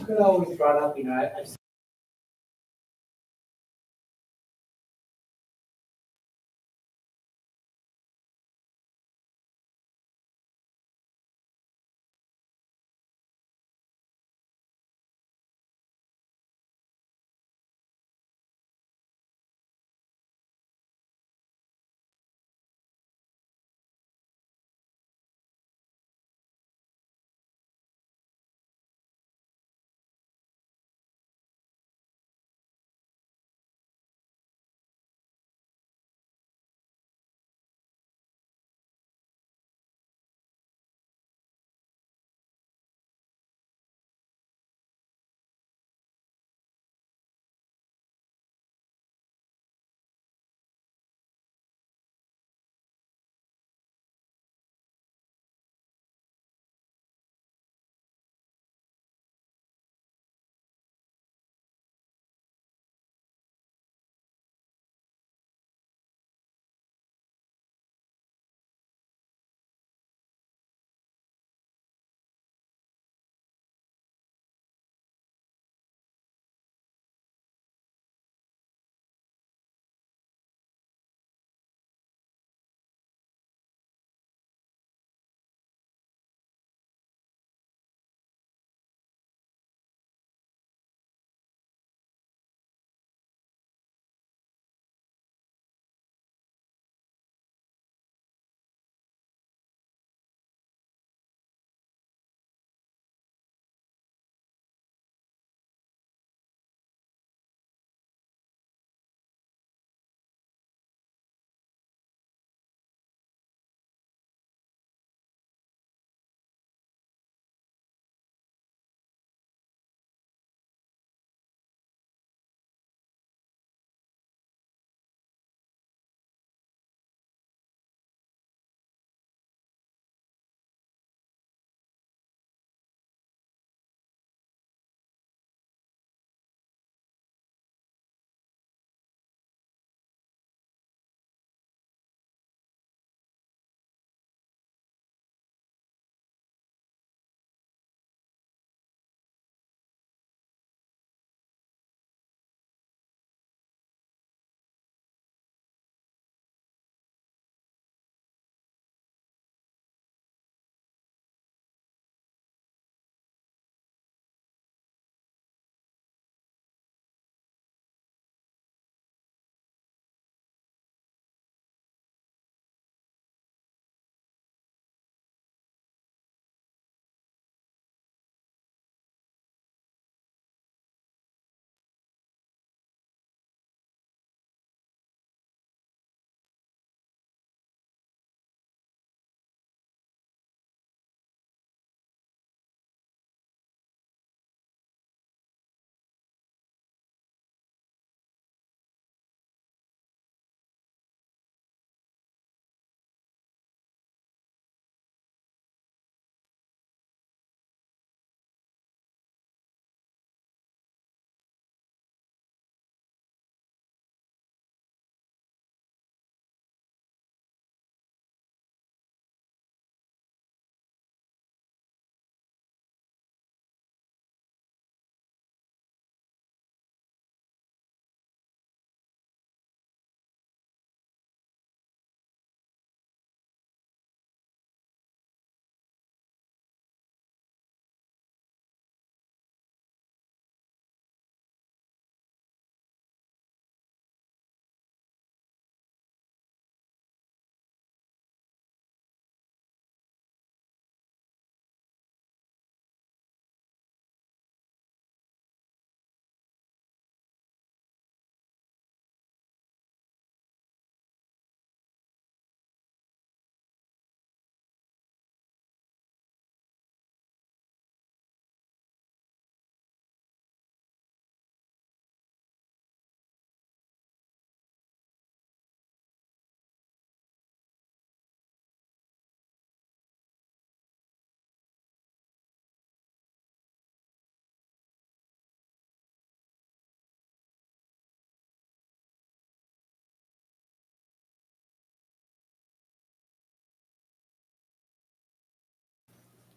Could always brought up, I've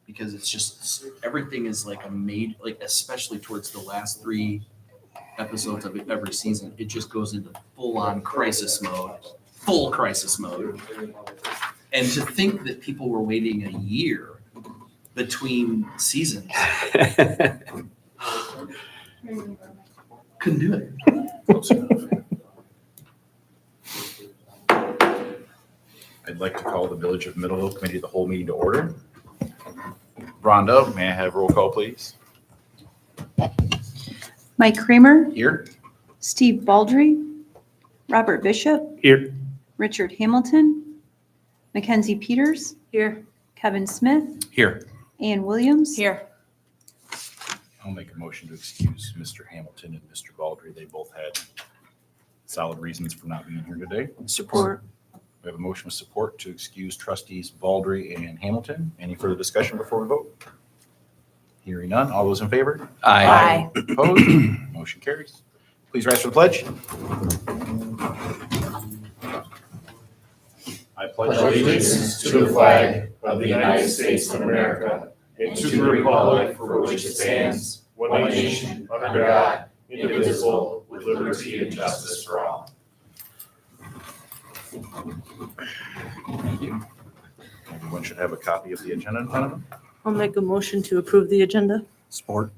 because it's just everything is like like especially towards the last 3 episodes of every season, it just goes into full crisis mode. And to think that people were waiting a year between seasons, couldn't do it. I'd like to call the Village of Middleville Committee of the Whole meeting to order. Rhonda, may I have roll call, please? Mike Kramer, Here. Steve Baldry, Robert Bishop, Here. Richard Hamilton, Mackenzie Peters, Here. Kevin Smith, Here. Ann Williams. Here. I'll make a motion to excuse Mr. Hamilton and Mr. Baldry. They both had solid reasons for not being here today. Support. We have a motion with support to excuse trustees Baldry and Hamilton. Any further discussion before we vote? Hearing none. All those in favor? Aye. Opposed? Motion carries. Please rise for the pledge. I pledge allegiance to the flag of the United States of America and to the republic for which it stands, one nation, under God, indivisible, with liberty and justice for all. Thank you. Everyone should have a copy of the agenda in front of them. I'll make a motion to approve the agenda. Support.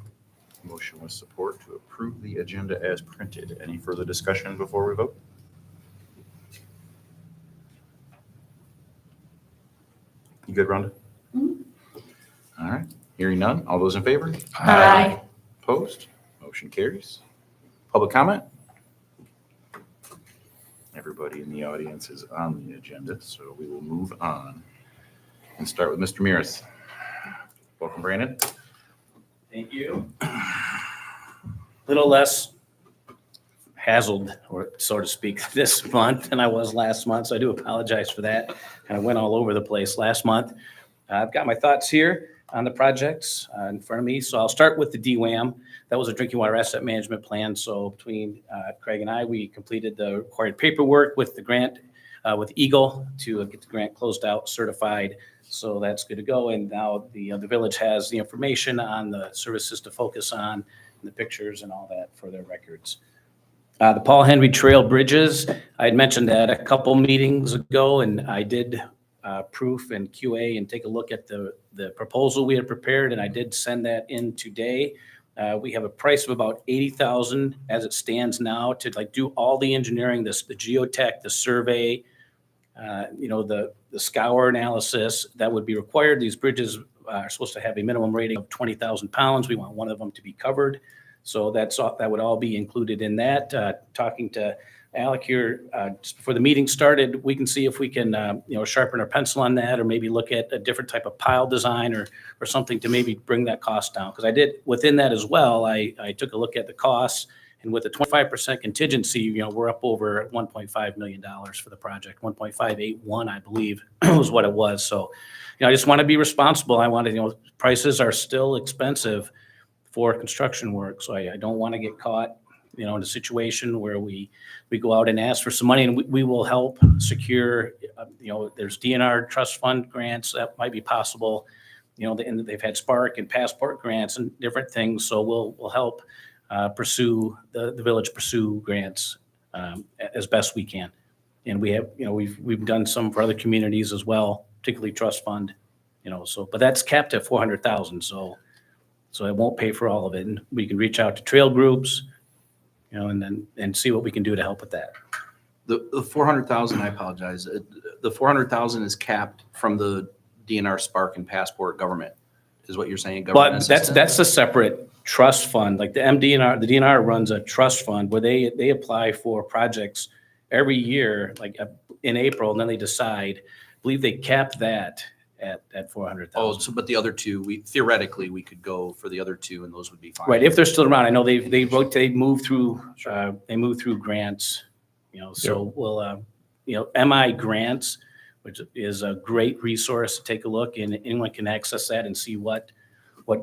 Motion with support to approve the agenda as printed. Any further discussion before we vote? You good, Rhonda? All right. Hearing none. All those in favor? Aye. Opposed? Motion carries. Public comment? Everybody in the audience is on the agenda, so we will move on and start with Mr. Mears. Welcome, Brandon. Thank you. Little less hassled, or so to speak, this month than I was last month, so I do apologize for that. Kind of went all over the place last month. I've got my thoughts here on the projects in front of me, so I'll start with the DWAM. That was a drinking water asset management plan. So between Craig and I, we completed the required paperwork with the grant, with Eagle to get the grant closed out, certified. So that's good to go. And now the village has the information on the services to focus on, and the pictures and all that for their records. The Paul Henry Trail Bridges, I had mentioned that a couple meetings ago, and I did proof and QA and take a look at the proposal we had prepared, and I did send that in today. We have a price of about $80,000 as it stands now to do all the engineering, the geotech, the survey, the scour analysis that would be required. These bridges are supposed to have a minimum rating of 20,000 pounds. We want one of them to be covered. So that would all be included in that. Talking to Alec here just before the meeting started, we can see if we can sharpen our pencil on that, or maybe look at a different type of pile design or something to maybe bring that cost down. Because I did within that as well. I took a look at the costs, and with the 25% contingency, we're up over $1.5 million for the project. 1.581, I believe, was what it was. So, I just want to be responsible. I want to, prices are still expensive for construction work. So I don't want to get caught, in a situation where we go out and ask for some money, and we will help secure, there's DNR trust fund grants that might be possible, and they've had Spark and Passport grants and different things. So we'll help pursue the village pursue grants as best we can. And we have, we've done some for other communities as well, particularly trust fund, but that's capped at 400,000. So it won't pay for all of it. And we can reach out to trail groups, and see what we can do to help with that. The 400,000, I apologize. The 400,000 is capped from the DNR Spark and Passport government, is what you're saying? But that's a separate trust fund. Like the DNR runs a trust fund where they apply for projects every year, like in April, and then they decide. I believe they cap that at 400,000. Oh, so but the other two, theoretically we could go for the other two, and those would be fine. Right, if they're still around. I know they move through grants, so we'll MI grants, which is a great resource to take a look, and anyone can access that and see what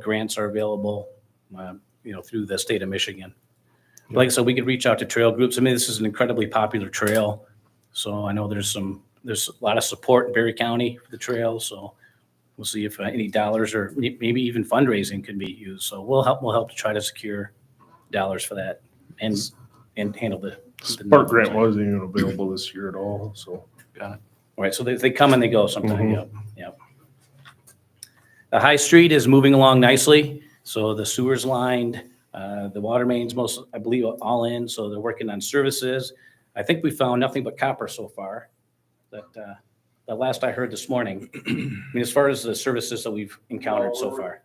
grants are available through the state of Michigan. Like I said, we could reach out to trail groups. I mean, this is an incredibly popular trail, so I know there's a lot of support in Berry County for the trail, so we'll see if any dollars or maybe even fundraising can be used. So we'll help to try to secure dollars for that and handle the Spark grant wasn't even available this year at all, so. All right, so they come and they go sometime, Mhm. yep. The High Street is moving along nicely, so the sewer's lined, the water mains I believe, all in, so they're working on services. I think we found nothing but copper so far, the last I heard this morning. I mean, as far as the services that we've encountered so far.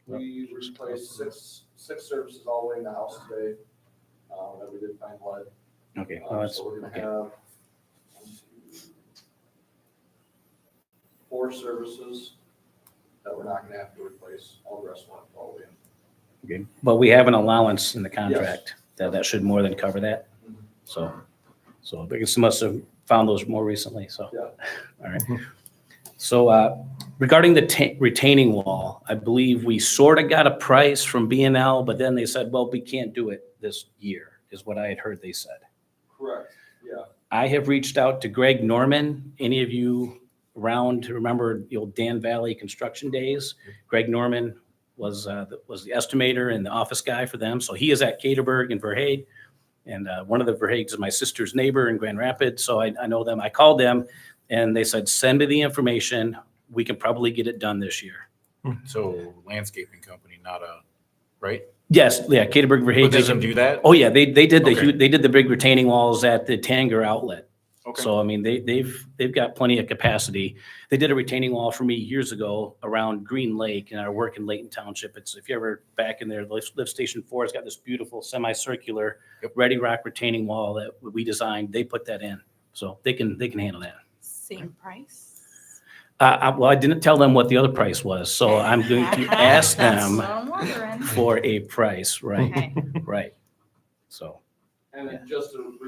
We replaced six services all the way in the house today, that we did find lead. Okay, well, that's, So we're gonna okay. have 4 services that we're not gonna have to replace, all the rest will have to all in. Okay. But we have an allowance in the contract that should more than cover that. So I guess you must have found those more recently, so. Yeah. All right. So regarding the retaining wall, I believe we sort of got a price from B&L, but then they said, well, we can't do it this year, is what I had heard they said. Correct, yeah. I have reached out to Greg Norman. Any of you around to remember the old Dan Valley construction days? Greg Norman was the estimator and the office guy for them. So he is at Caterburg and Verhaeghe. And one of the Verhaeghes is my sister's neighbor in Grand Rapids. So I know them. I called them and they said, send me the information. We can probably get it done this year. So landscaping company, not a, right? Yes, yeah, Caterburg, But Verhaeghe. they can do that? Oh yeah, they did Okay. they did the big retaining walls at the Tanger outlet. Okay. So I mean, they've got plenty of capacity. They did a retaining wall for me years ago around Green Lake and our work in Layton Township. It's, if you're ever back in there, Lift Station 4 has got this beautiful semicircular Ready Rock retaining wall that we designed. They put that in, so they can handle that. Same price? Well, I didn't tell them what the other price was, so I'm going to ask That's them what I'm wondering. for a price, right? Okay. Right. So. And then just to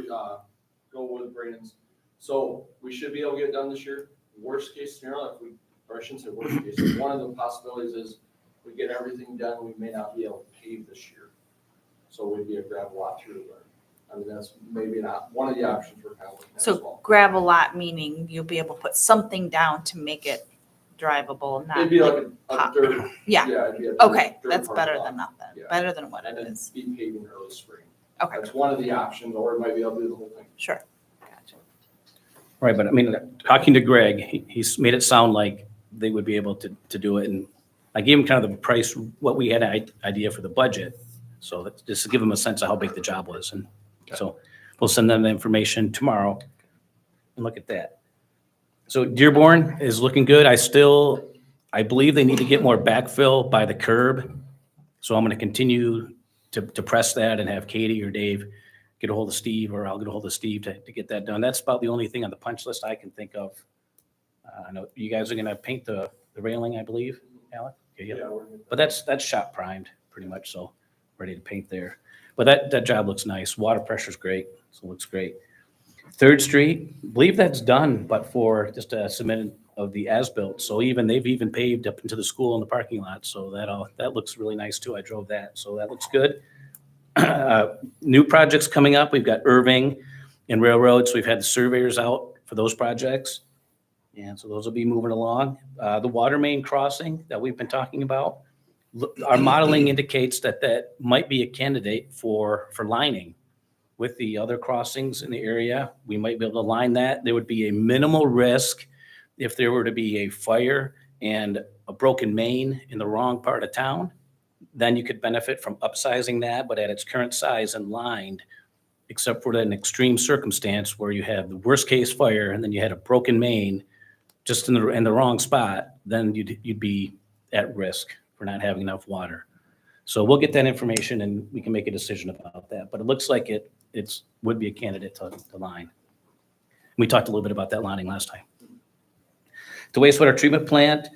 go with Brandon's, so we should be able to get it done this year. Worst case scenario, or I shouldn't say worst case, one of the possibilities is we get everything done, we may not be able to pave this year. So we'd be a gravel lot through there. I mean, that's maybe not, one of the options we're kind of looking at as So well. gravel lot, meaning you'll be able to put something down to make it drivable, not It'd be like a pop. dirt. Yeah. It'd be a dirt- Okay, dirt that's parking better lot. than nothing, Yeah. better than what And it then is. be paving early spring. Okay, That's one of the options, or it might be able to do the whole thing. sure. Gotcha. Right, but I mean, talking to Greg, he's made it sound like they would be able to do it. And I gave him kind of the price, what we had an idea for the budget. So that's just to give him a sense of how big the job was. And so we'll send them the information tomorrow and look at that. So Dearborn is looking good. I believe they need to get more backfill by the curb. So I'm going to continue to press that and have Katie or Dave get a hold of Steve, or I'll get a hold of Steve to get that done. That's about the only thing on the punch list I can think of. I know you guys are going to paint the railing, I believe, Alec? Okay, yeah. Yeah, But that's shot primed pretty much, so ready to paint there. But that job looks nice. Water pressure's great, so it looks great. 3rd Street, I believe that's done, but for just a submitted of the as-built. So they've even paved up into the school and the parking lot. So that looks really nice too. I drove that, so that looks good. New projects coming up. We've got Irving and Railroad. So we've had the surveyors out for those projects. And so those will be moving along. The water main crossing that we've been talking about, our modeling indicates that might be a candidate for lining with the other crossings in the area. We might be able to line that. There would be a minimal risk if there were to be a fire and a broken main in the wrong part of town. Then you could benefit from upsizing that, but at its current size and lined, except for an extreme circumstance where you have the worst case fire and then you had a broken main just in the wrong spot, then you'd be at risk for not having enough water. So we'll get that information and we can make a decision about that. But it looks like it would be a candidate to line. We talked a little bit about that lining last time. The wastewater treatment plant,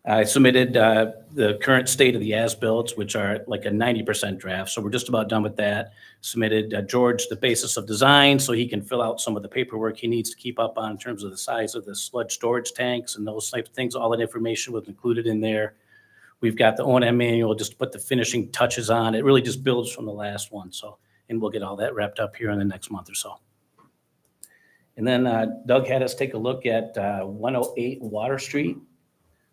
I submitted the current state of the as-builts, which are like a 90% draft. So we're just about done with that. Submitted George the basis of design so he can fill out some of the paperwork he needs to keep up on in terms of the size of the sludge storage tanks and those types of things. All that information was included in there. We've got the O&M manual just to put the finishing touches on. It really just builds from the last one. So, and we'll get all that wrapped up here in the next month or so. And then Doug had us take a look at 108 Water Street.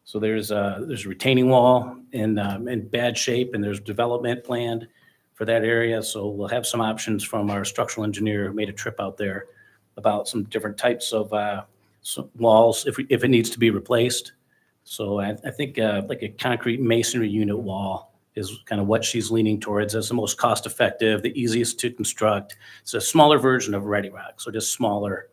So there's a retaining wall in bad shape, and there's development planned for that area. So we'll have some options from our structural engineer who made a trip out there about some different types of walls if it needs to be replaced. So I think like a concrete masonry unit wall is kind of what she's leaning towards as the most cost effective, the easiest to construct. It's a smaller version of Ready Rock, so just smaller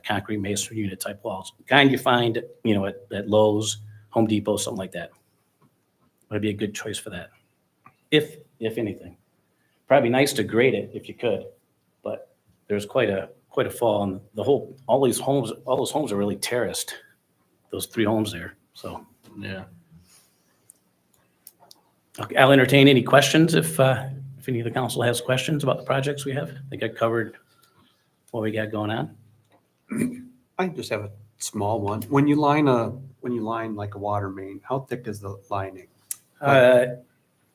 concrete masonry unit type walls. Kind you find, at Lowe's, Home Depot, something like that. Would be a good choice for that, if anything. Probably nice to grade it if you could, but there's quite a fall, and all those homes are really terraced. Those 3 homes there. So Yeah. okay, I'll entertain any questions if any of the council has questions about the projects we have. I think I covered what we got going on. I just have a small one. When you line like a water main, how thick is the lining?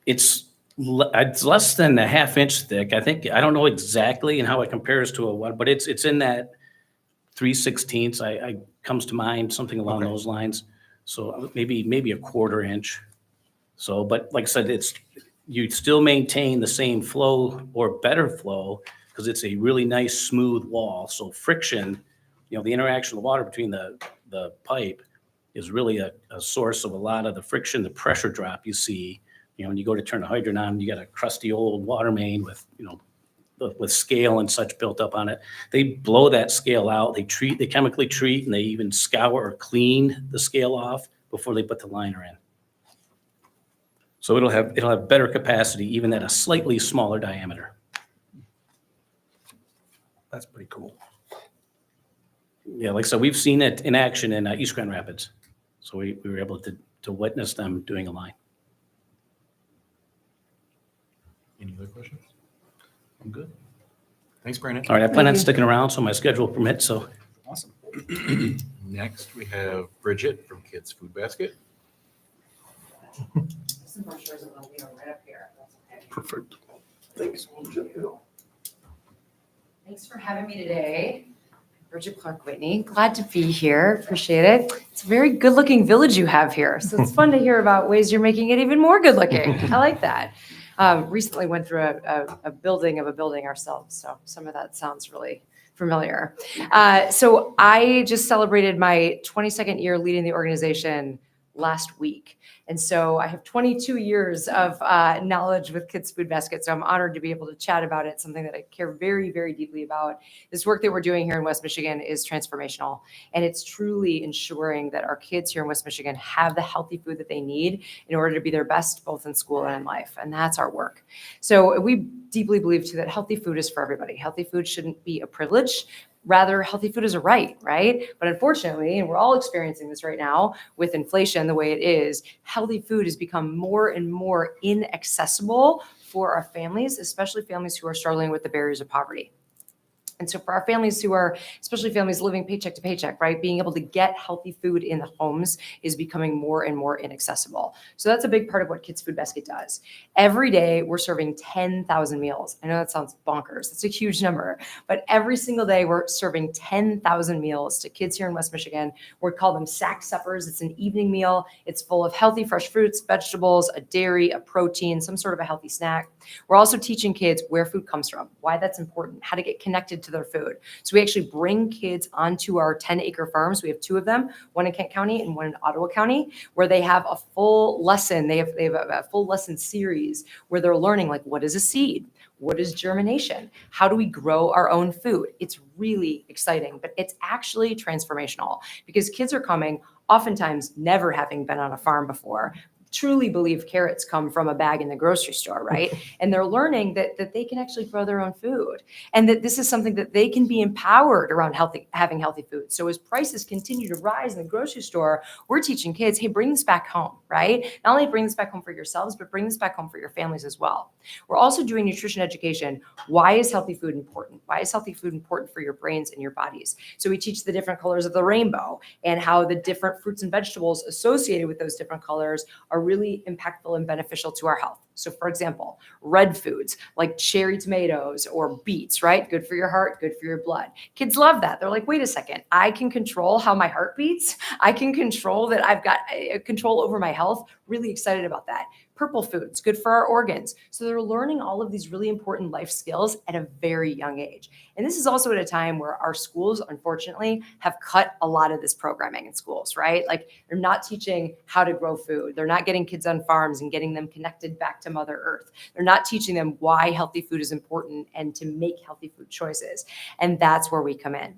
It's less than a ½ inch thick. I don't know exactly and how it compares to a water, but it's in that 3/16. I comes to mind, something along Okay. those lines. So maybe a ½ inch. So, but like I said, you still maintain the same flow or better flow because it's a really nice smooth wall. So friction, the interaction of the water between the pipe is really a source of a lot of the friction, the pressure drop you see. When you go to turn the hydrant on, you got a crusty old water main with scale and such built up on it. They blow that scale out. They chemically treat, and they even scour or clean the scale off before they put the liner in. So it'll have better capacity even at a slightly smaller diameter. That's pretty cool. Yeah, like I said, we've seen it in action in East Grand Rapids. So we were able to witness them doing a line. Any other questions? I'm good. Thanks, Brandon. All right, I plan on sticking around so my schedule permits, so. Awesome. Next, we have Bridget from Kids Food Basket. Some brochures will be right up here. That's okay. Perfect. Thanks for having me today. Bridget Clark Whitney, glad to be here. Appreciate it. It's a very good-looking village you have here, so it's fun to hear about ways you're making it even more good-looking. I like that. Recently went through a building of a building ourselves, so some of that sounds really familiar. So I just celebrated my 22nd year leading the organization last week. And so I have 22 years of knowledge with Kids Food Basket. So I'm honored to be able to chat about it, something that I care very, very deeply about. This work that we're doing here in West Michigan is transformational. And it's truly ensuring that our kids here in West Michigan have the healthy food that they need in order to be their best, both in school and in life. And that's our work. So we deeply believe too that healthy food is for everybody. Healthy food shouldn't be a privilege. Rather, healthy food is a right? But unfortunately, and we're all experiencing this right now with inflation the way it is, healthy food has become more and more inaccessible for our families, especially families who are struggling with the barriers of poverty. And so for our families who are, especially families living paycheck to paycheck, right, being able to get healthy food in the homes is becoming more and more inaccessible. So that's a big part of what Kids Food Basket does. Every day we're serving 10,000 meals. I know that sounds bonkers. It's a huge number, but every single day we're serving 10,000 meals to kids here in West Michigan. We call them sack suppers. It's an evening meal. It's full of healthy, fresh fruits, vegetables, a dairy, a protein, some sort of a healthy snack. We're also teaching kids where food comes from, why that's important, how to get connected to their food. So we actually bring kids onto our 10-acre farms. We have 2 of them, one in Kent County and one in Ottawa County, where they have a full lesson. They have a full lesson series where they're learning, like, what is a seed? What is germination? How do we grow our own food? It's really exciting, but it's actually transformational because kids are coming, oftentimes never having been on a farm before, truly believe carrots come from a bag in the grocery store, right? And they're learning that they can actually grow their own food and that this is something that they can be empowered around having healthy food. So as prices continue to rise in the grocery store, we're teaching kids, hey, bring this back home, right? Not only bring this back home for yourselves, but bring this back home for your families as well. We're also doing nutrition education. Why is healthy food important? Why is healthy food important for your brains and your bodies? So we teach the different colors of the rainbow and how the different fruits and vegetables associated with those different colors are really impactful and beneficial to our health. So for example, red foods like cherry tomatoes or beets, right? Good for your heart, good for your blood. Kids love that. They're like, wait a second, I can control how my heart beats. I can control that. I've got control over my health. Really excited about that. Purple foods, good for our organs. So they're learning all of these really important life skills at a very young age. And this is also at a time where our schools, unfortunately, have cut a lot of this programming in schools, right? Like they're not teaching how to grow food. They're not getting kids on farms and getting them connected back to Mother Earth. They're not teaching them why healthy food is important and to make healthy food choices. And that's where we come in.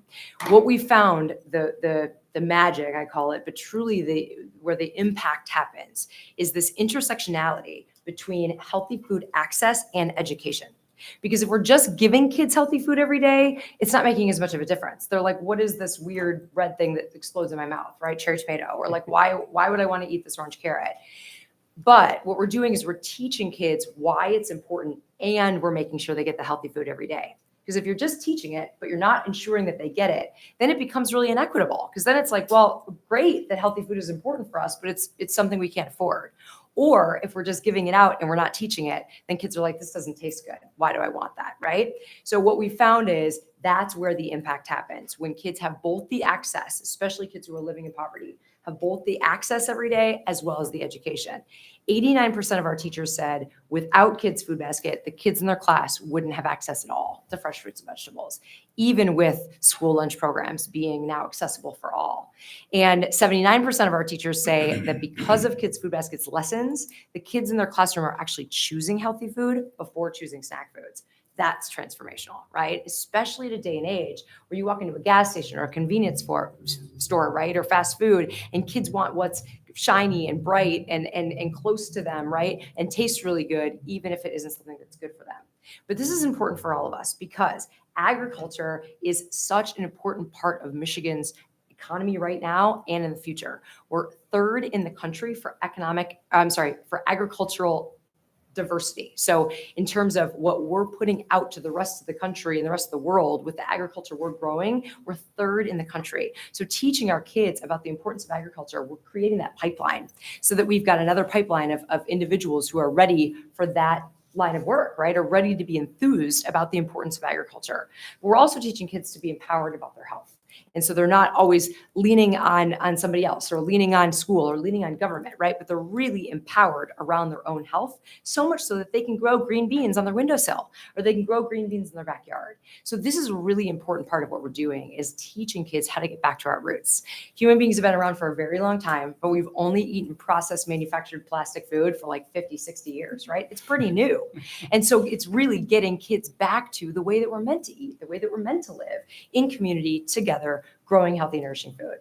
What we found, the magic, I call it, but truly where the impact happens is this intersectionality between healthy food access and education. Because if we're just giving kids healthy food every day, it's not making as much of a difference. They're like, what is this weird red thing that explodes in my mouth, right? Cherry tomato. Or like, why would I want to eat this orange carrot? But what we're doing is we're teaching kids why it's important, and we're making sure they get the healthy food every day. Because if you're just teaching it, but you're not ensuring that they get it, then it becomes really inequitable. Because then it's like, well, great that healthy food is important for us, but it's something we can't afford. Or if we're just giving it out and we're not teaching it, then kids are like, this doesn't taste good. Why do I want that, right? So what we found is that's where the impact happens. When kids have both the access, especially kids who are living in poverty, have both the access every day as well as the education. 89% of our teachers said without Kids Food Basket, the kids in their class wouldn't have access at all to fresh fruits and vegetables, even with school lunch programs being now accessible for all. And 79% of our teachers say that because of Kids Food Basket's lessons, the kids in their classroom are actually choosing healthy food before choosing snack foods. That's transformational, right? Especially at a day and age where you walk into a gas station or a convenience store, right? Or fast food, and kids want what's shiny and bright and close to them, right? And tastes really good, even if it isn't something that's good for them. But this is important for all of us because agriculture is such an important part of Michigan's economy right now and in the future. We're third in the country for agricultural diversity. So in terms of what we're putting out to the rest of the country and the rest of the world with the agriculture we're growing, we're third in the country. So teaching our kids about the importance of agriculture, we're creating that pipeline so that we've got another pipeline of individuals who are ready for that line of work, right? Are ready to be enthused about the importance of agriculture. We're also teaching kids to be empowered about their health. And so they're not always leaning on somebody else or leaning on school or leaning on government, right? But they're really empowered around their own health, so much so that they can grow green beans on their windowsill or they can grow green beans in their backyard. So this is a really important part of what we're doing is teaching kids how to get back to our roots. Human beings have been around for a very long time, but we've only eaten processed manufactured plastic food for like 50, 60 years, right? It's pretty new. And so it's really getting kids back to the way that we're meant to eat, the way that we're meant to live in community together, growing healthy, nourishing food.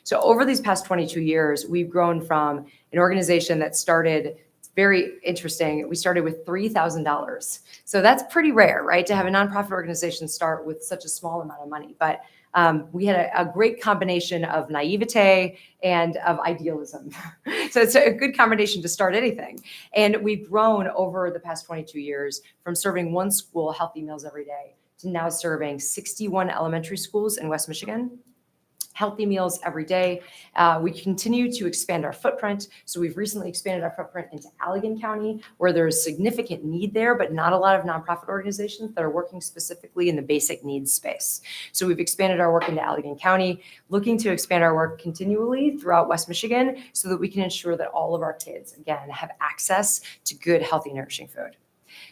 So over these past 22 years, we've grown from an organization that started, it's very interesting, we started with $3,000. So that's pretty rare, right? To have a nonprofit organization start with such a small amount of money. But we had a great combination of naivete and of idealism. So it's a good combination to start anything. And we've grown over the past 22 years from serving one school healthy meals every day to now serving 61 elementary schools in West Michigan, healthy meals every day. We continue to expand our footprint. So we've recently expanded our footprint into Allegan County, where there's significant need there, but not a lot of nonprofit organizations that are working specifically in the basic needs space. So we've expanded our work into Allegan County, looking to expand our work continually throughout West Michigan so that we can ensure that all of our kids, again, have access to good, healthy, nourishing food.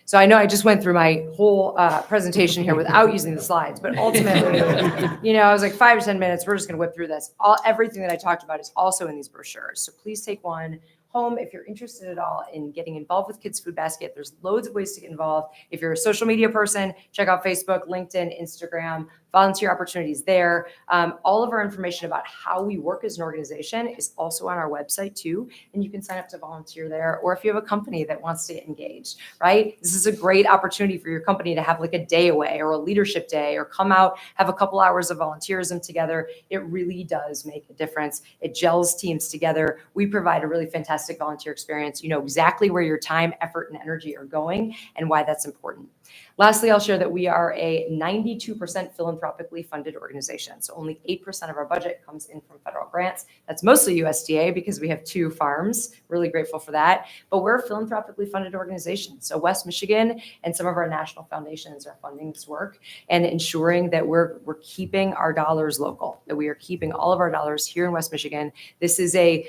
So I know I just went through my whole presentation here without using the slides, but ultimately, I was like 5 to 10 minutes. We're just going to whip through this. Everything that I talked about is also in these brochures. So please take one home if you're interested at all in getting involved with Kids Food Basket. There's loads of ways to get involved. If you're a social media person, check out Facebook, LinkedIn, Instagram, volunteer opportunities there. All of our information about how we work as an organization is also on our website too. And you can sign up to volunteer there. Or if you have a company that wants to get engaged, right? This is a great opportunity for your company to have like a day away or a leadership day or come out, have a couple hours of volunteerism together. It really does make a difference. It gels teams together. We provide a really fantastic volunteer experience. You know exactly where your time, effort, and energy are going and why that's important. Lastly, I'll share that we are a 92% philanthropically funded organization. So only 8% of our budget comes in from federal grants. That's mostly USDA because we have 2 farms. Really grateful for that. But we're a philanthropically funded organization. So West Michigan and some of our national foundations are funding this work and ensuring that we're keeping our dollars local, that we are keeping all of our dollars here in West Michigan. This is a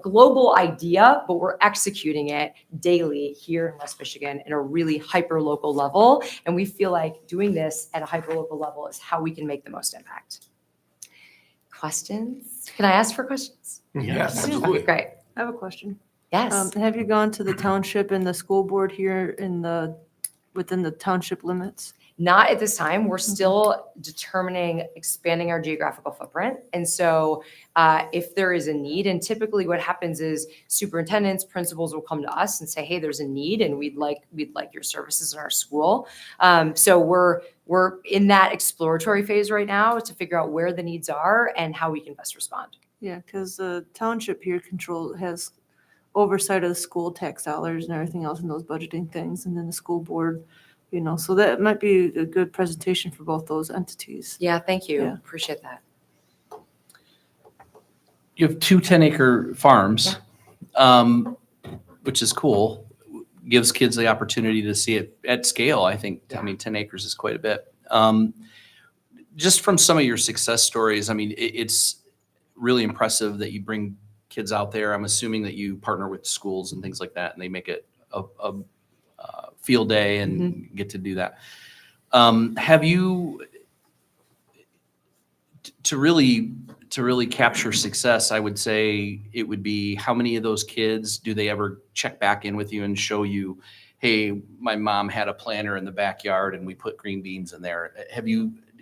global idea, but we're executing it daily here in West Michigan in a really hyper-local level. And we feel like doing this at a hyper-local level is how we can make the most impact. Questions? Can I ask for questions? Yes, Okay, absolutely. great. I have a question. Yes. Have you gone to the township and the school board here within the township limits? Not at this time. We're still determining expanding our geographical footprint. And so if there is a need, and typically what happens is superintendents, principals will come to us and say, hey, there's a need and we'd like your services in our school. So we're in that exploratory phase right now to figure out where the needs are and how we can best respond. Yeah, because the township here has oversight of the school tax dollars and everything else in those budgeting things. And then the school board, so that might be a good presentation for both those entities. Yeah, thank you. Yeah. Appreciate that. You have 2 10-acre farms, which is cool. Gives kids the opportunity to see it at scale. I think, 10 acres is quite a bit. Just from some of your success stories, it's really impressive that you bring kids out there. I'm assuming that you partner with schools and things like that, and they make it a field day and get to do that. Have you, to really capture success, I would say it would be, how many of those kids do they ever check back in with you and show you, hey, my mom had a planter in the backyard and we put green beans in there?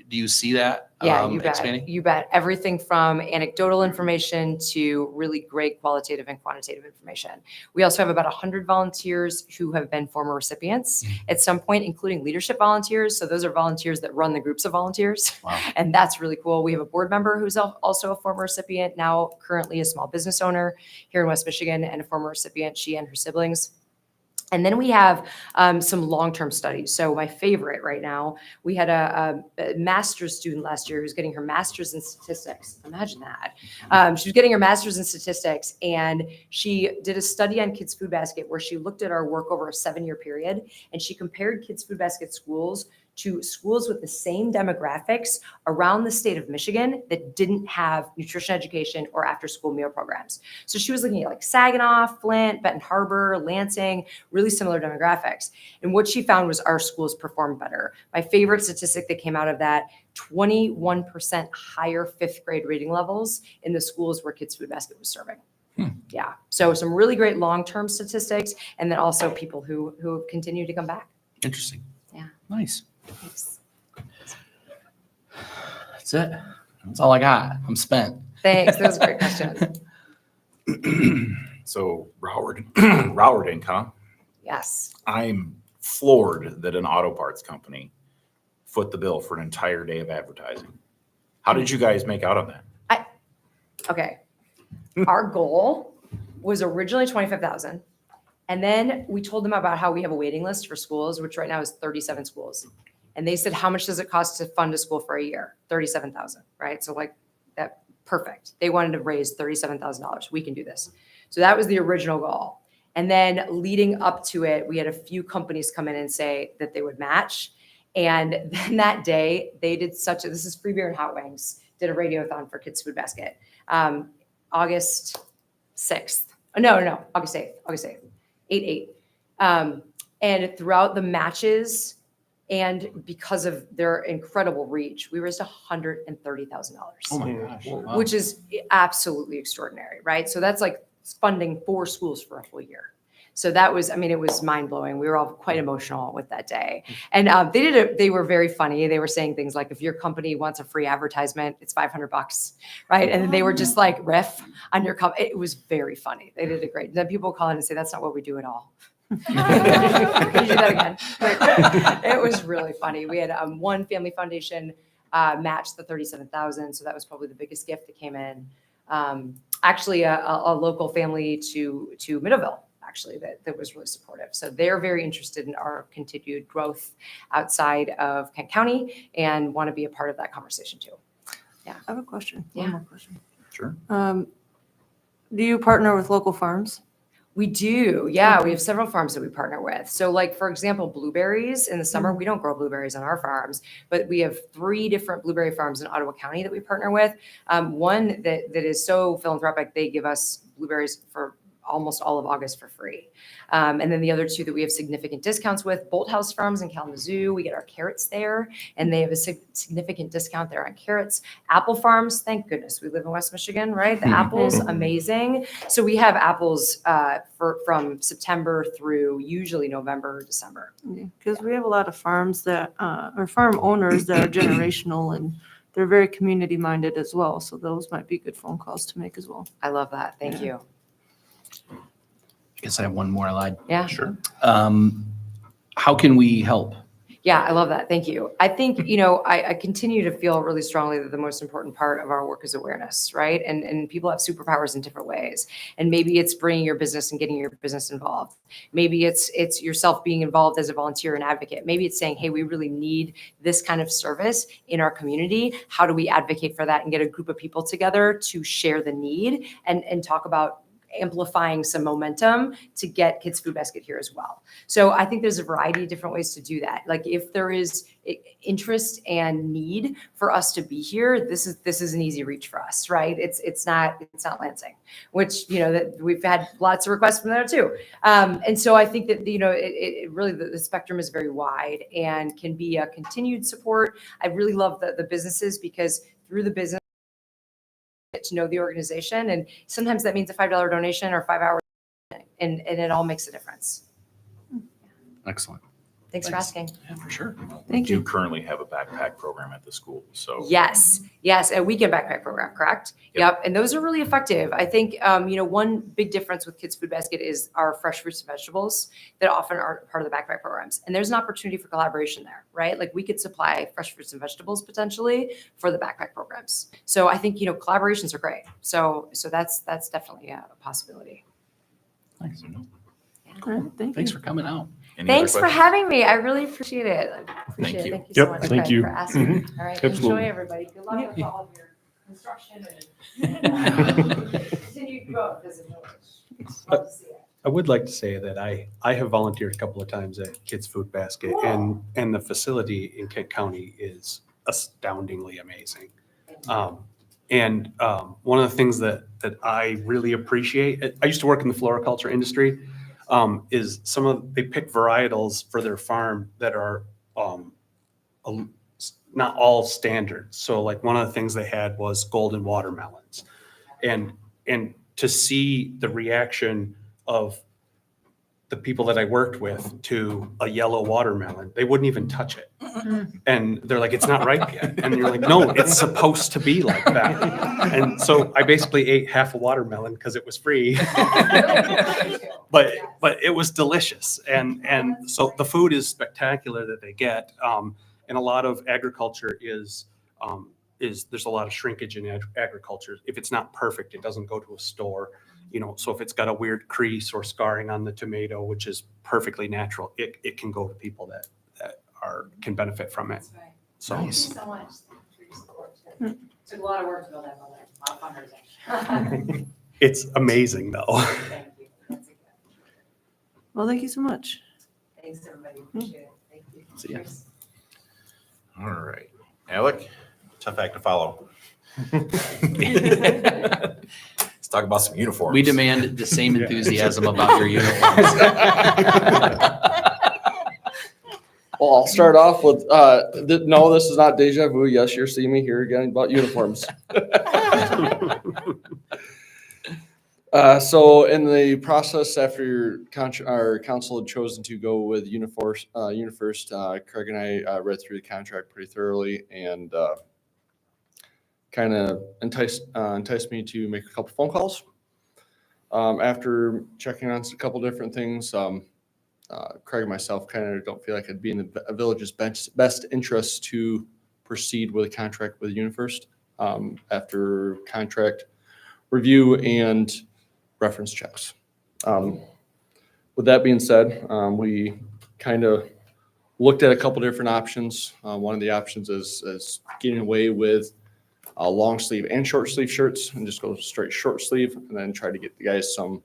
Do you see that? Yeah, you bet. Expanding? You bet. Everything from anecdotal information to really great qualitative and quantitative information. We also have about 100 volunteers who have been former recipients at some point, including leadership volunteers. So those are volunteers that run the groups of volunteers. Wow. And that's really cool. We have a board member who's also a former recipient, now currently a small business owner here in West Michigan, and a former recipient, she and her siblings. And then we have some long-term studies. So my favorite right now, we had a master's student last year who's getting her master's in statistics. Imagine that. She was getting her master's in statistics, and she did a study on Kids Food Basket where she looked at our work over a 7-year period, and she compared Kids Food Basket schools to schools with the same demographics around the state of Michigan that didn't have nutrition education or after-school meal programs. So she was looking at like Saginaw, Flint, Benton Harbor, Lansing, really similar demographics. And what she found was our schools performed better. My favorite statistic that came out of that, 21% higher 5th grade reading levels in the schools where Kids Food Basket was serving. Yeah. So some really great long-term statistics, and then also people who continue to come back. Interesting. Yeah. Nice. Thanks. That's it. That's all I got. I'm spent. Thanks. That was a great question. So Broward Inc., huh? Yes. I'm floored that an auto parts company foot the bill for an entire day of advertising. How did you guys make out on that? Okay. Our goal was originally 25,000. And then we told them about how we have a waiting list for schools, which right now is 37 schools. And they said, how much does it cost to fund a school for a year? 37,000, right? So like that, perfect. They wanted to raise $37,000. We can do this. So that was the original goal. And then leading up to it, we had a few companies come in and say that they would match. And then that day they did this is Free Beer and Hot Wings, did a radiothon for Kids Food Basket. August 6th. No, August 8th. 8/8. And throughout the matches, and because of their incredible reach, we raised $130,000. Oh my gosh. Wow. Which is absolutely extraordinary, right? So that's like funding 4 schools for a full year. So that was, it was mind blowing. We were all quite emotional with that day. And they were very funny. They were saying things like, if your company wants a free advertisement, it's $500, right? And they were just like riff on your company. It was very funny. They did a great, then people call in and say, that's not what we do at all. Can you do that again? It was really funny. We had one family foundation match the $37,000. So that was probably the biggest gift that came in. Actually, a local family to Middleville actually, that was really supportive. So they're very interested in our continued growth outside of Kent County and want to be a part of that conversation too. I have a question. Yeah. One more question. Sure. Do you partner with local farms? We do, yeah. We have several farms that we partner with. So like, for example, blueberries in the summer, we don't grow blueberries on our farms, but we have 3 different blueberry farms in Ottawa County that we partner with. One that is so philanthropic, they give us blueberries for almost all of August for free. And then the other 2 that we have significant discounts with, Bolt House Farms in Kalamazoo, we get our carrots there, and they have a significant discount there on carrots. Apple Farms, thank goodness, we live in West Michigan, right? The apples, amazing. So we have apples from September through usually November or December. Because we have a lot of farms that, or farm owners that are generational and they're very community minded as well. So those might be good phone calls to make as well. I love that. Thank you. I guess I have one more. I lied. Yeah. Sure. How can we help? Yeah, I love that. Thank you. I think, I continue to feel really strongly that the most important part of our work is awareness, right? And people have superpowers in different ways. And maybe it's bringing your business and getting your business involved. Maybe it's yourself being involved as a volunteer and advocate. Maybe it's saying, hey, we really need this kind of service in our community. How do we advocate for that and get a group of people together to share the need and talk about amplifying some momentum to get Kids Food Basket here as well. So I think there's a variety of different ways to do that. Like if there is interest and need for us to be here, this is an easy reach for us, right? It's not Lansing, which, that we've had lots of requests from there too. And so I think that, it really, the spectrum is very wide and can be a continued support. I really love the businesses because through the business, get to know the organization, and sometimes that means a $5 donation or 5 hours, and it all makes a difference. Excellent. Thanks for asking. Yeah, for sure. We do currently have a backpack program at the school, so. Yes, a weekend backpack program, correct? Yep. And those are really effective. I think, one big difference with Kids Food Basket is our fresh fruits and vegetables that often aren't part of the backpack programs. And there's an opportunity for collaboration there, right? Like we could supply fresh fruits and vegetables potentially for the backpack programs. So I think, collaborations are great. So that's definitely a possibility. Thanks. All right, Thanks for coming out. Any other Thanks for questions? having me. I really appreciate it. Thank you. Thank you so Yep, much, thank Craig, you. for asking. All right, Absolutely. enjoy everybody. Good luck with all of your construction and continued growth as a village. Love to see it. I would like to say that I have volunteered a couple of times at Kids Food Basket, and the facility in Kent County is astoundingly amazing. One of the things that I really appreciate, I used to work in the floriculture industry, is they pick varietals for their farm that are not all standard. So like one of the things they had was golden watermelons, and to see the reaction of the people that I worked with to a yellow watermelon, they wouldn't even touch it. And they're like, it's not ripe yet. And you're like, no, it's supposed to be like that. And so I basically ate half a watermelon because it was free. But it was delicious. And so the food is spectacular that they get. And a lot of agriculture is there's a lot of shrinkage in agriculture. If it's not perfect, it doesn't go to a store. So if it's got a weird crease or scarring on the tomato, which is perfectly natural, it can go to people that can benefit from it. Right. So Thank you so much for your support. Too. Took a lot of work to build that building. A lot of fundraising. it's amazing though. Thank you. That's a good. Well, thank you so much. Thanks, everybody. Appreciate it. Thank you. See ya. Cheers. All right. Alec, tough act to follow. Let's talk about some uniforms. We demand the same enthusiasm about your uniforms. Well, I'll start off with, no, this is not deja vu. Yes, you're seeing me here again about uniforms. So in the process, after our council had chosen to go with UniFirst, Craig and I read through the contract pretty thoroughly and kind of enticed me to make a couple phone calls. After checking on a couple different things, Craig and myself kind of don't feel like it'd be in the village's best interest to proceed with a contract with UniFirst after contract review and reference checks. with that being said, we kind of looked at a couple different options. One of the options is getting away with long sleeve and short sleeve shirts and just go straight short sleeve and then try to get the guys some,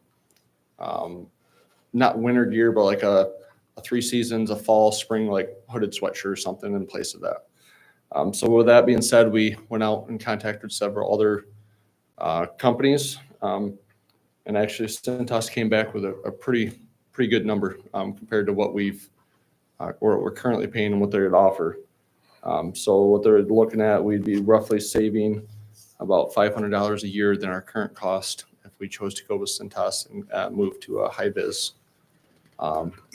not winter gear, but like a 3 seasons, a fall, spring, like hooded sweatshirt or something in place of that. So with that being said, we went out and contacted several other companies. And actually Cintas came back with a pretty good number compared to what we're currently paying and what they would offer. So what they're looking at, we'd be roughly saving about $500 a year than our current cost if we chose to go with Cintas and move to a high vis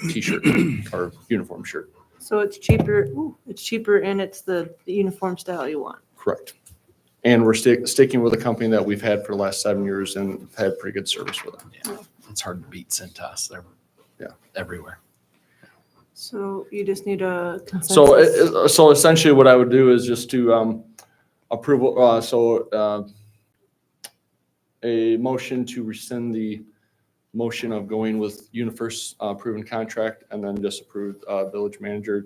t-shirt or uniform shirt. So it's cheaper, and it's the uniform style you want. Correct. And we're sticking with a company that we've had for the last 7 years and have had pretty good service with them. Yeah, it's hard to beat Cintas. They're everywhere. So you just need a consensus. So essentially what I would do is just to approve, a motion to rescind the motion of going with UniFirst proven contract and then just approve village manager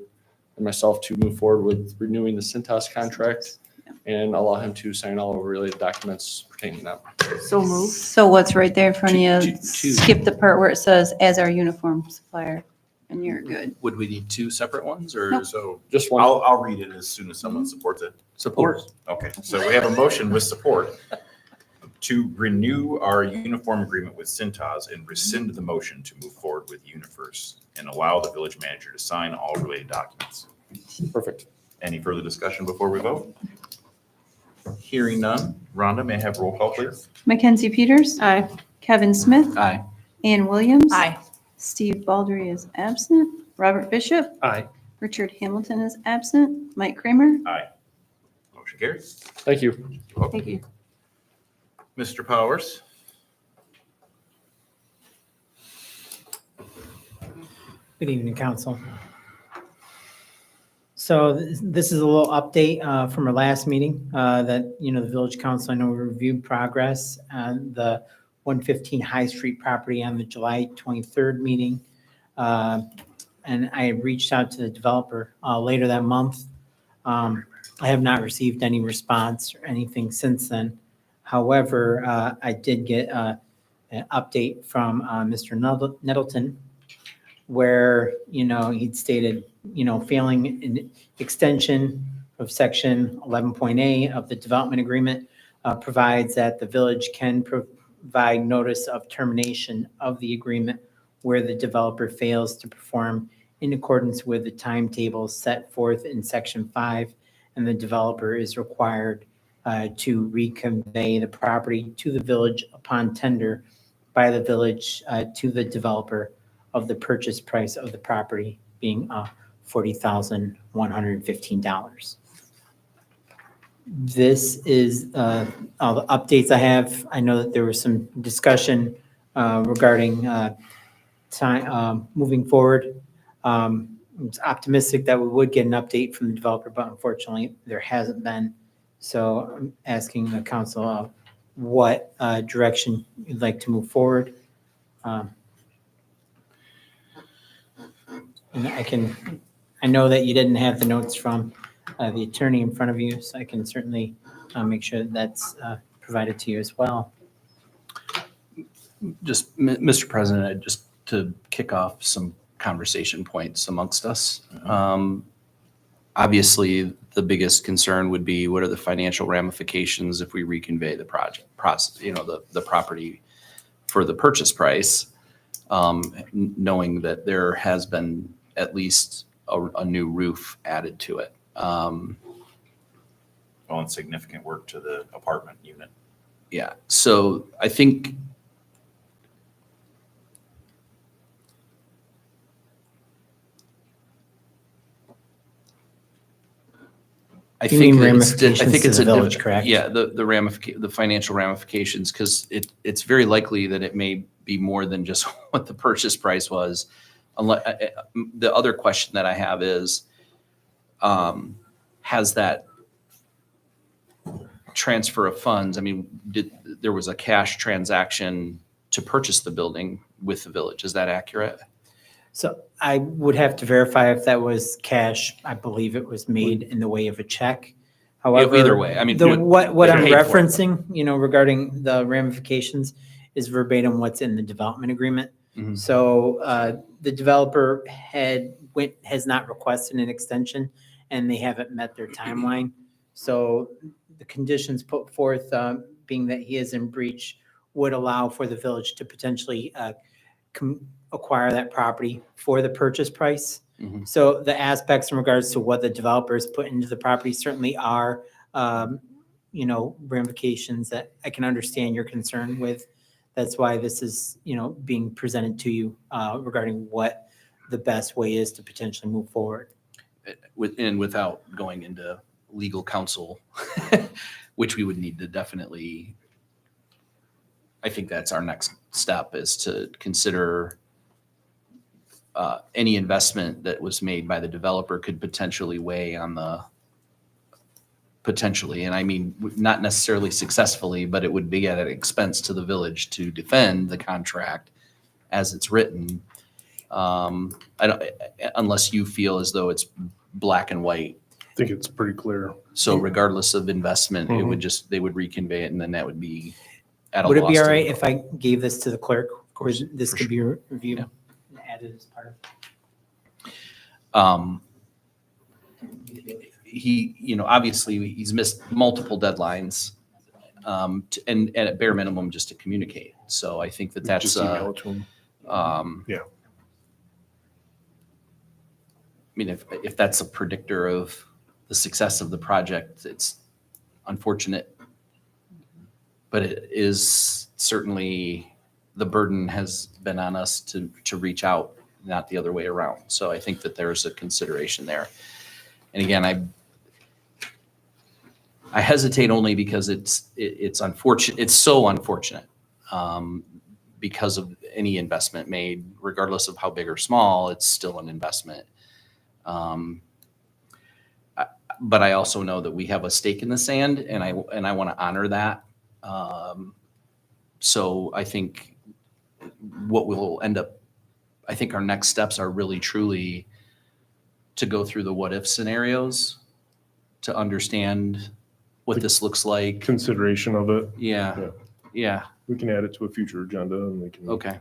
and myself to move forward with renewing the Cintas contract and allow him to sign all related documents pertaining to that. So moved. So what's right there in front of you? Two. Skip the part where it says as our uniform supplier and you're good. Would we need 2 separate ones or? Nope. So Just one. I'll read it as soon as someone supports it. Support. Okay, so we have a motion with support to renew our uniform agreement with Cintas and rescind the motion to move forward with UniFirst and allow the village manager to sign all related documents. Perfect. Any further discussion before we vote? Hearing none. Rhonda, may I have roll call, please? Mackenzie Peters, Aye. Kevin Smith, Aye. Ann Williams. Aye. Steve Baldry is absent. Robert Bishop, Aye. Richard Hamilton is absent. Mike Kramer. Motion carries. Thank you. Thank you. Mr. Powers? Good evening, council. So this is a little update from our last meeting that, the village council, I know we reviewed progress on the 115 High Street property on the July 23rd meeting. And I reached out to the developer later that month. I have not received any response or anything since then. However, I did get an update from Mr. Nettleton where, he'd stated, failing an extension of section 11.A of the development agreement provides that the village can provide notice of termination of the agreement where the developer fails to perform in accordance with the timetables set forth in section 5, and the developer is required to reconvey the property to the village upon tender by the village to the developer of the purchase price of the property being $40,115. This is all the updates I have. I know that there was some discussion regarding time moving forward. I'm optimistic that we would get an update from the developer, but unfortunately there hasn't been. So I'm asking the council what direction you'd like to move forward. And I know that you didn't have the notes from the attorney in front of you, so I can certainly make sure that that's provided to you as well. Just, Mr. President, just to kick off some conversation points amongst us. Obviously, the biggest concern would be what are the financial ramifications if we reconvey the process, the property for the purchase price, knowing that there has been at least a new roof added to it. Well, and significant work to the apartment unit. Yeah, so I think You mean that ramifications I think to it's the a village, correct? Yeah, the financial ramifications, because it's very likely that it may be more than just what the purchase price was. The other question that I have is, has that transfer of funds, there was a cash transaction to purchase the building with the village. Is that accurate? So I would have to verify if that was cash. I believe it was made in the way of a check. However, Either way, I mean, what they I'm paid for it. referencing, regarding the ramifications is verbatim what's in the development agreement. Mhm. So the developer has not requested an extension and they haven't met their timeline. So the conditions put forth, being that he is in breach, would allow for the village to potentially acquire that property for the purchase price. Mhm. So the aspects in regards to what the developers put into the property certainly are, ramifications that I can understand your concern with. That's why this is, being presented to you regarding what the best way is to potentially move forward. Without going into legal counsel, which we would need to definitely, I think that's our next step, is to consider any investment that was made by the developer could potentially weigh on potentially, and I mean, not necessarily successfully, but it would be at an expense to the village to defend the contract as it's written. Unless you feel as though it's black and white. I think it's pretty clear. So regardless of investment, it would they would reconvey it, and then that would be at a Would it loss be all to the right village. if I gave this to the clerk? Of course, This for could be reviewed and added as part of. He, obviously he's missed multiple deadlines, and at bare minimum just to communicate. So I think that's, Just email it to him. Yeah. I mean, if that's a predictor of the success of the project, it's unfortunate. But it is certainly, the burden has been on us to reach out, not the other way around. So I think that there's a consideration there. And again, I hesitate only because it's unfortunate. It's so unfortunate because of any investment made, regardless of how big or small, it's still an investment. But I also know that we have a stake in the sand, and I want to honor that. So I think what we'll end up, I think our next steps are really truly to go through the what if scenarios, to understand what this looks like. Consideration of it. Yeah. We can add it to a future agenda and we can. Okay.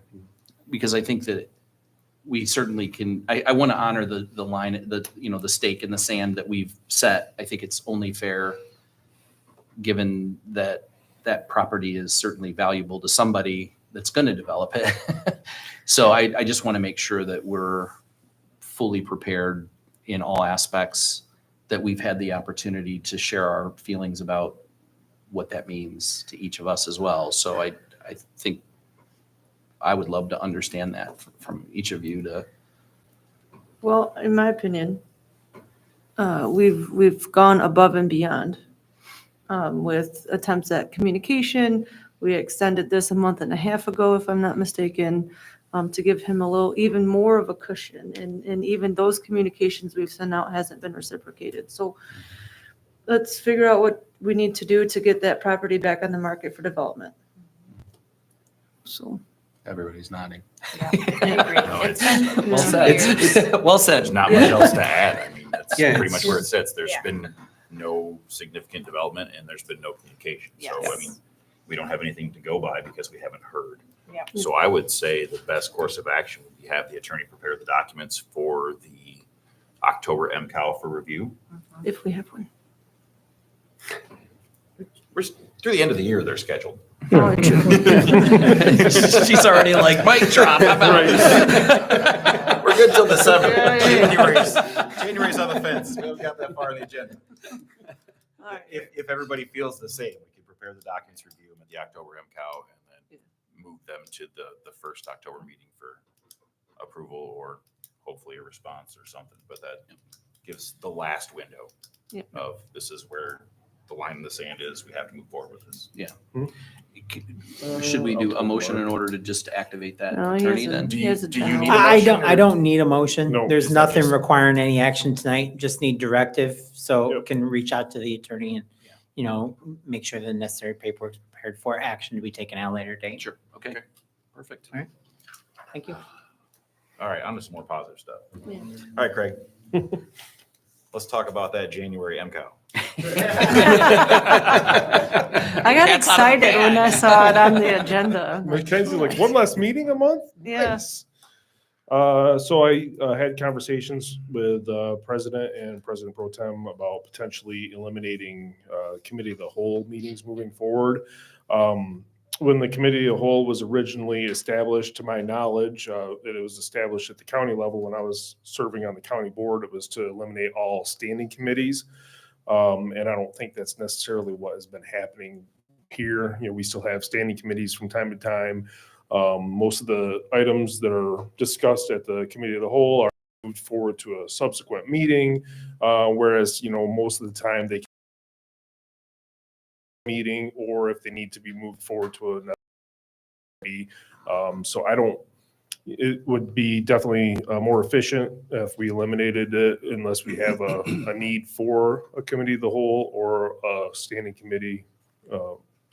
Because I think that we certainly can, I want to honor the line, the stake in the sand that we've set. I think it's only fair, given that that property is certainly valuable to somebody that's going to develop it. So I just want to make sure that we're fully prepared in all aspects, that we've had the opportunity to share our feelings about what that means to each of us as well. So I think I would love to understand that from each of you to. Well, in my opinion, we've gone above and beyond with attempts at communication. We extended this a month and a half ago, if I'm not mistaken, to give him a little, even more of a cushion. And even those communications we've sent out hasn't been reciprocated. So let's figure out what we need to do to get that property back on the market for development. So. Everybody's nodding. Yeah, I agree. No, It's been Well some said. years. Well said. There's not much else to add. I mean, that's Yeah, pretty much where it sits. There's Yeah. been no significant development and there's been no communication. So, I Yes. mean, we don't have anything to go by because we haven't heard. Yep. So I would say the best course of action would be have the attorney prepare the documents for the October MCAL for review. If we have one. We're through the end of the year, they're scheduled. Oh, true. She's already like, mic drop. I'm out. We're good till December. Yeah, yeah, January's on the fence. We haven't got that far on the agenda. All right. If everybody feels the same, we can prepare the documents, review them at the October MCAL, and then move them to the first October meeting for approval or hopefully a response or something. But that gives the last window Yep. of this is where the line in the sand is. We have to move forward with this. Should we do a motion in order to just activate that No, he attorney has a- then? he has a Do you general- need a I motion don't, or- I don't need a motion. No, There's it's not nothing just- requiring any action tonight, just need directive. So Yep. can reach out to the attorney and, make sure the necessary paperwork's prepared for action to be taken at a later date. Sure. Okay. Perfect. All right. Thank you. All right, on to some more positive stuff. Yeah. All right, Craig. Let's talk about that January MCOW. I got Cat's out of the excited when I bag. saw it on the agenda. I'm like, Mackenzie's like, one last meeting a month? Yeah. Nice. So I had conversations with President and President Pro Tem about potentially eliminating Committee of the Whole meetings moving forward. When the Committee of the Whole was originally established, to my knowledge, that it was established at the county level when I was serving on the county board, it was to eliminate all standing committees. And I don't think that's necessarily what has been happening here. You know, we still have standing committees from time to time. Most of the items that are discussed at the Committee of the Whole are moved forward to a subsequent meeting, whereas, you know, most of the time they meeting, or if they need to be moved forward to another meeting. So it would be definitely more efficient if we eliminated it unless we have a need for a Committee of the Whole or a standing committee.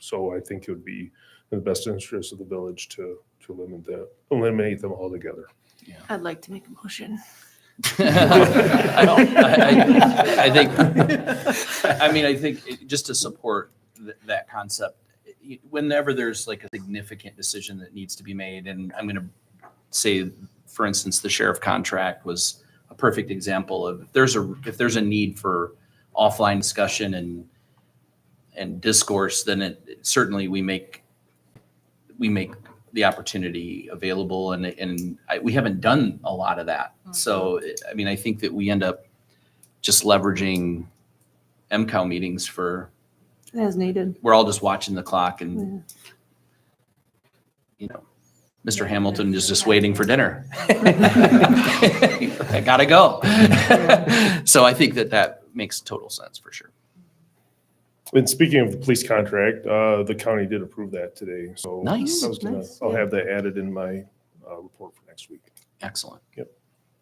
So I think it would be in the best interest of the village to eliminate them altogether. I'd like to make a motion. I think, I think just to support that concept, whenever there's like a significant decision that needs to be made, and I'm going to say, for instance, the sheriff contract was a perfect example of if there's a need for offline discussion and discourse, then certainly we make the opportunity available, and we haven't done a lot of that. So, I think that we end up just leveraging MCOW meetings for, As needed. we're all just watching the clock and, Mr. Hamilton is just waiting for dinner. I gotta go. So I think that makes total sense for sure. And speaking of the police contract, the county did approve that today. So Nice. I'll have that added in my report for next week. Excellent. Yep.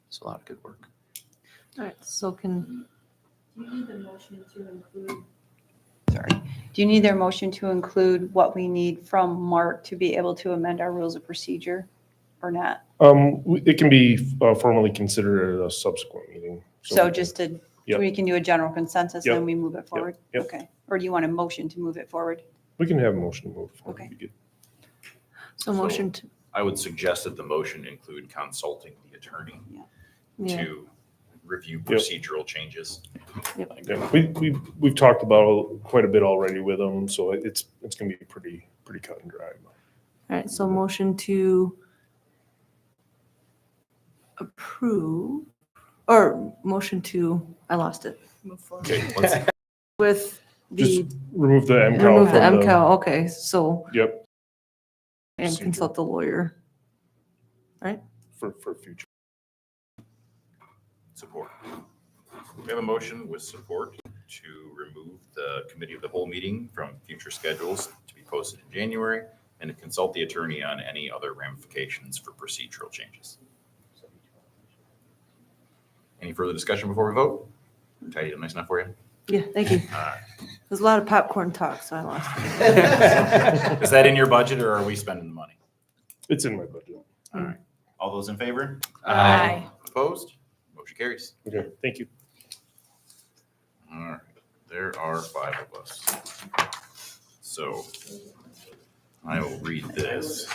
It's a lot of good work. All right, so can, Do you need the motion to include? Sorry. Do you need their motion to include what we need from Mark to be able to amend our rules of procedure or not? It can be formally considered at a subsequent meeting. So just Yep. we can do a general consensus Yep. and we move it forward? Yep. Okay. Or do you want a motion to move it forward? We can have a motion to move forward. Okay. so motion to, I would suggest that the motion include consulting the attorney yeah, to review Yep. procedural changes. Yeah, we've talked about quite a bit already with them, so it's gonna be pretty cut and dry. all right, so motion to approve, or motion to, I lost it, Move forward. Okay, let's, with Just the, remove the MCAL remove the from MCAL, okay, so, Yep, and Procedure. consult the lawyer. for future. support. We have a motion with support to remove the Committee of the Whole meeting from future schedules to be posted in January and to consult the attorney on any other ramifications for procedural changes. Any further discussion before we vote? Tidy up nice enough for you? Yeah, thank you. All right. There's a lot of popcorn talk, so I lost it. Is that in your budget or are we spending the money? It's in my budget. All right. All those in favor? Aye. Opposed? Motion carries. Okay, thank you. All right. There are 5 of us. So I will read this.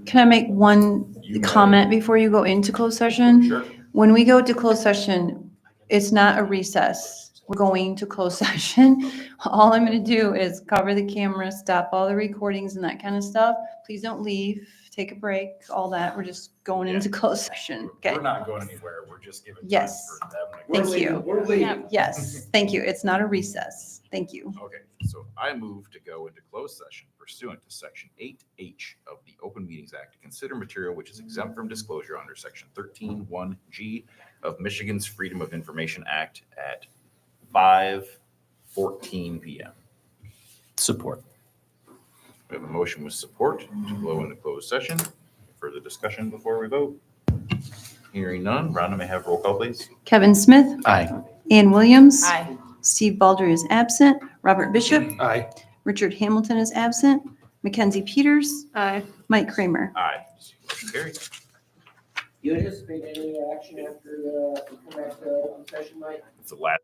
Can I make one You may. comment before you go into closed session? Sure. When we go to closed session, it's not a recess. We're going to closed session. All I'm going to do is cover the camera, stop all the recordings and that kind of stuff. Please don't leave, take a break, all that. We're just going into closed session. Okay. We're not going anywhere. We're just giving time Yes. for them to. Thank you. Yes, thank you. It's not a recess. Thank you. Okay, so I move to go into closed session pursuant to Section 8H of the Open Meetings Act to consider material which is exempt from disclosure under Section 13(1)G of Michigan's Freedom of Information Act at 5:14 PM. Support. We have a motion with support to go into closed session. Further discussion before we vote? Hearing none. Rhonda, may I have roll call, please? Kevin Smith, Aye. Ann Williams. Aye. Steve Baldry is absent. Robert Bishop. Aye. Richard Hamilton is absent. Mackenzie Peters. Aye. Mike Kramer. Aye. Motion carries. Do you anticipate any action after the, come back to open session, Mike? It's the last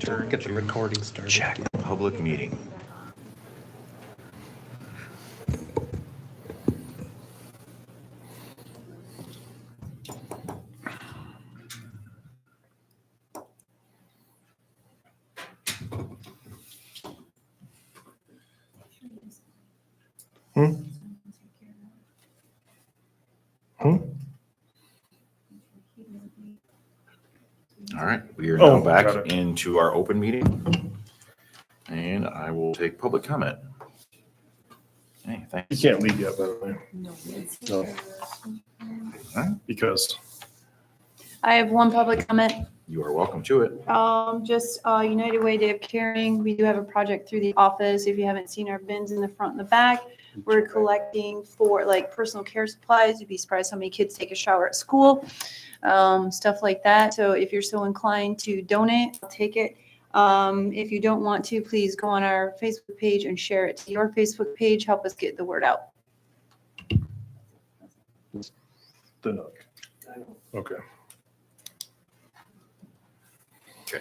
Get the recording started. Check public meeting. All right, we are now Oh, back got it. into our open meeting. And I will take public comment. Hey, You thanks. can't leave yet, by the way. No. Because I have one public comment. You are welcome to it. Just United Way Day of Caring. We do have a project through the office. If you haven't seen our bins in the front and the back, we're collecting for like personal care supplies. You'd be surprised how many kids take a shower at school, stuff like that. So if you're so inclined to donate, I'll take it. If you don't want to, please go on our Facebook page and share it to your Facebook page. Help us get the word out. okay. Okay.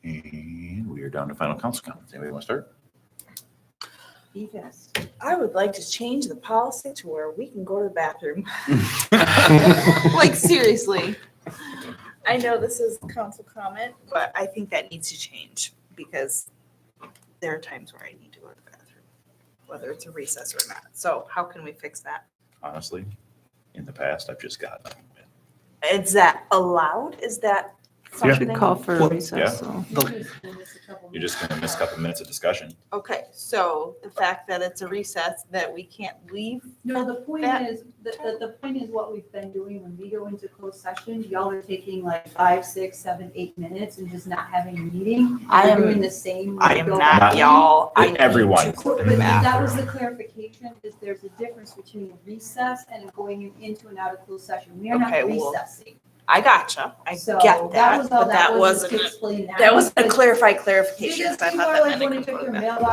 And we are down to final council comments. Anybody want to start? I would like to change the policy to where we can go to the bathroom. Like, seriously. I know this is council comment, but I think that needs to change because there are times where I need to go to the bathroom, whether it's a recess or not. So how can we fix that? Honestly, in the past, I've just gotten. Is that allowed? Is that Yeah. something? Should call for a Yeah. recess, so. You're just going to miss a couple minutes of discussion. Okay, so the fact that it's a recess, that we can't leave? No, the point That- is, the point is what we've been doing when we go into closed session, y'all are taking like 5, 6, 7, 8 minutes and just not having a meeting. I We're am- doing the same. when I we am go not, back in. y'all. I need Everyone. to go to But the that was bathroom. the clarification, is there's a difference between recess and going into and out of closed session. We are not Okay, well, recessing. I gotcha. I So get that, was all but that was wasn't, to explain that. that was a Because- clarified clarification. Because So I people thought are that like meant I wanting could to go check to their the bathroom.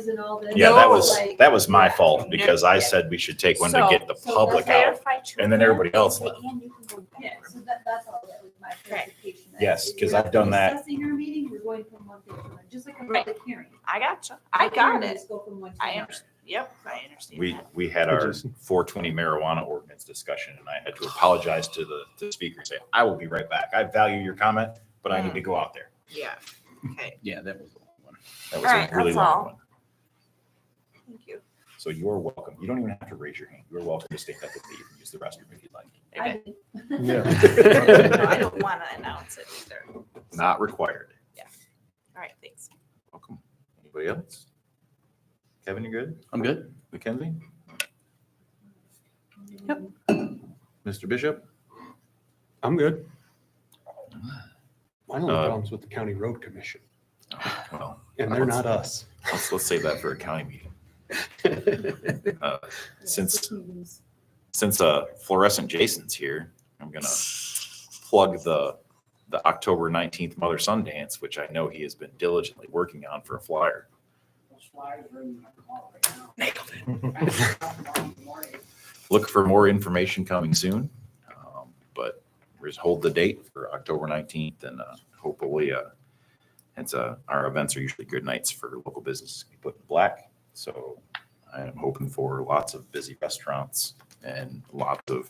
mailboxes and all this. Yeah, Like, that was my yeah. fault because I Yeah. said we should take one to So- get the so public that's out. Clarify to and then her everybody else and say, left. "And you can go to the Yeah, bathroom." so that's all that was my clarification. that Yes, if 'cause we're I've done that. Recessing our meeting, we're going from one thing to another, just like a Right. public hearing. I gotcha. I Public got hearings it. go from one to I another. understand. Yep, I understand We, that. we had our 420 marijuana ordinance discussion and I had to apologize to the speaker and say, I will be right back. I value your comment, but I need to go out there. Yeah, okay, Yeah, that was the one. That was Alright, a really that's long all. one. thank you. So you're welcome. You don't even have to raise your hand. You're welcome to stand up and leave and use the restroom if you'd like. I Okay. did. No, I don't want to announce it either. Not required. All right, thanks. Welcome. Anybody else? Kevin, you good? I'm good. Mackenzie? Yep. Mr. Bishop? I'm good. My only Uh, problem's with the county road commission, Well, and they're not us. let's save that for a county meeting. Since Fluorescent Jason's here, I'm gonna plug the October 19th Mother Son Dance, which I know he has been diligently working on for a flyer. Those flyers are in my car right now. Look for more information coming soon, but we're just hold the date for October 19th and hopefully our events are usually good nights for local businesses to be put in black. So I am hoping for lots of busy restaurants and lots of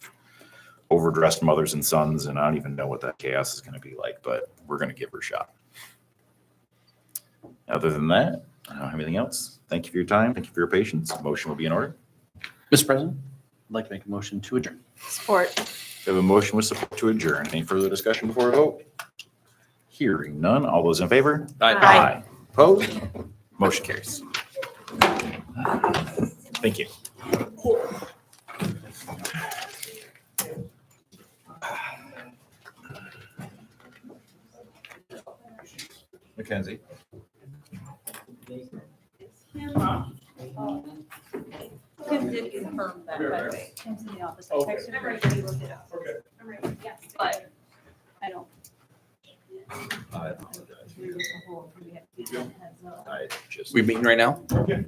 overdressed mothers and sons. And I don't even know what that chaos is going to be like, but we're going to give her a shot. Other than that, I don't have anything else. Thank you for your time. Thank you for your patience. Motion will be in order. Mr. President, I'd like to make a motion to adjourn. Support. We have a motion with support to adjourn. Any further discussion before we vote? Hearing none. All those in favor? Aye. Opposed? Motion carries. Thank you. Mackenzie. Kim did confirm that, by the way. Kim's in the office. I texted her, and she looked it up. Okay. Yes, but I don't. I apologize. I just. We meeting right now? Okay.